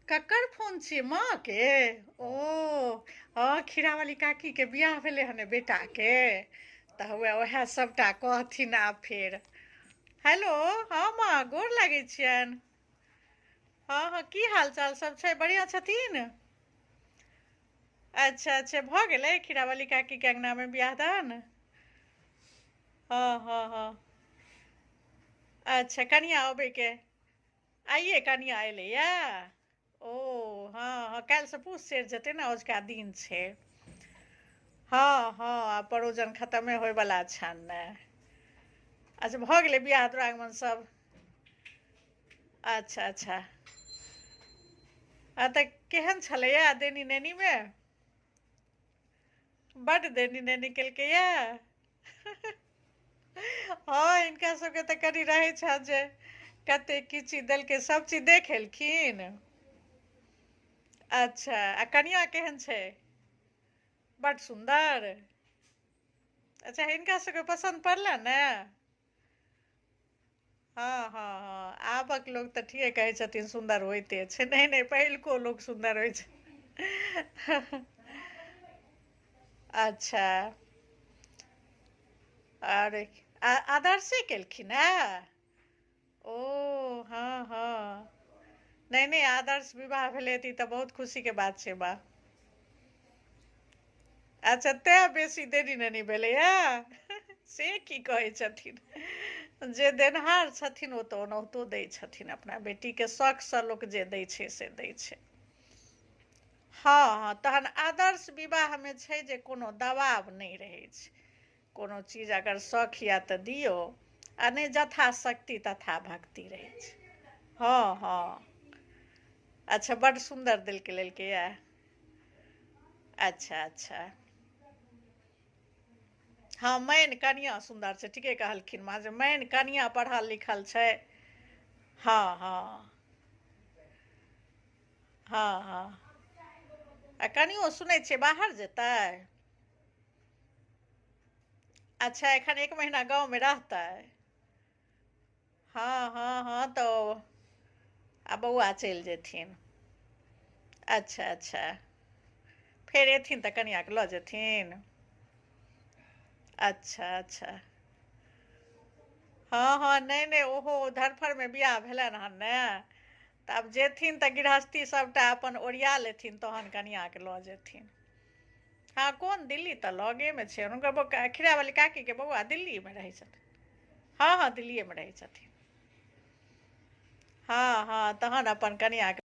ककर फोन छियै माँ के? ओ हाँ, खीरावाली काकी के बियाह भेलै हने बेटा के, तऽ हुए ओएह सबटा कहथिन आब फेर। हेलो, हाँ माँ, गोर लागै छियनि। हाँ हाँ, की हाल चाल सब छै? बढ़िआँ छथिन? अच्छा अच्छा, भऽ गेलै खीरावाली काकी के अंगना में बियाह दान? हाँ हाँ हाँ। अच्छा, कनिया अबै के आइए कनिया एलैया? ओ हाँ हाँ, काल्हिसँ पूछ चढ़ि जेतै ने, अजुका दिन छै। हाँ हाँ, आब परोजन खतमे होयवला छनि ने। अच्छा, भऽ गेलै बियाह दुरागमन सब? अच्छा अच्छा। तऽ केहन छलैया देनी नेनीमे? बड्ड देनी नेनी केलकैया? हाँ, हिनका सबके तऽ कनि रहै छनि जे कतेक की चीज देलकै, सब चीज देख एलखिन। अच्छा, आ कनिया केहन छै? बड्ड सुन्दर? अच्छा, हिनका सबके पसन्द पड़लनि ने? हाँ हाँ हाँ, आबक लोग तऽ ठीके कहै छथिन सुन्दर होइते छै। नहीं नहीं, पहिलको लोग सुन्दर होइ छै। अच्छा, अरे आदर्शे केलखिन हैं? ओ हाँ हाँ, नहीं नहीं, आदर्श विवाह भेलै तऽ ई तऽ बहुत खुशी के बात छै बा। अच्छा, तें बेसी देरी नेनी भेलैया? से की कहै छथिन? जे देनहार छथिन ओ तऽ ओनाहितो दै छथिन, अपना बेटीके शौखसँ लोक जे दै छै से दै छै। हाँ हाँ, तहन आदर्श विवाहमे छै जे कोनो दबाव नहि रहै छै। कोनो चीज अगर शौख या तऽ दियौ, आ नहि जथाशक्ति तथा भक्ति रहै छै। हाँ हाँ। अच्छा, बड्ड सुन्दर देलकै लेलकैया? अच्छा अच्छा। हाँ, मेन कनिया सुन्दर छै, ठीके कहलखिन माँ, जे मेन कनिया पढ़ल लिखल छै। हाँ हाँ हाँ हाँ। आ कनियो सुनै छियै बाहर जेतै? अच्छा, एखन 1 महीना गाँवमे रहतै? हाँ हाँ हाँ, तऽ आ बौआ चलि जेथिन? अच्छा अच्छा, फेर एथिन तऽ कनियाँके लऽ जेथिन? अच्छा अच्छा। हाँ हाँ, नहीं नहीं, ओहो धरफरमे बियाह भेलनि हन ने, तऽ आब जेथिन तऽ गृहस्थी सभटा अपन ओरिया लेथिन, तहन कनियाँके लऽ जेथिन। हाँ, कोन दिल्ली तऽ लगेमे छै, हुनकर खीरावाली काकीके बौआ दिल्लीमे रहै छथिन। हाँ हाँ, दिल्लीएमे रहै छथिन। हाँ हाँ, तहन अपन कनियाँके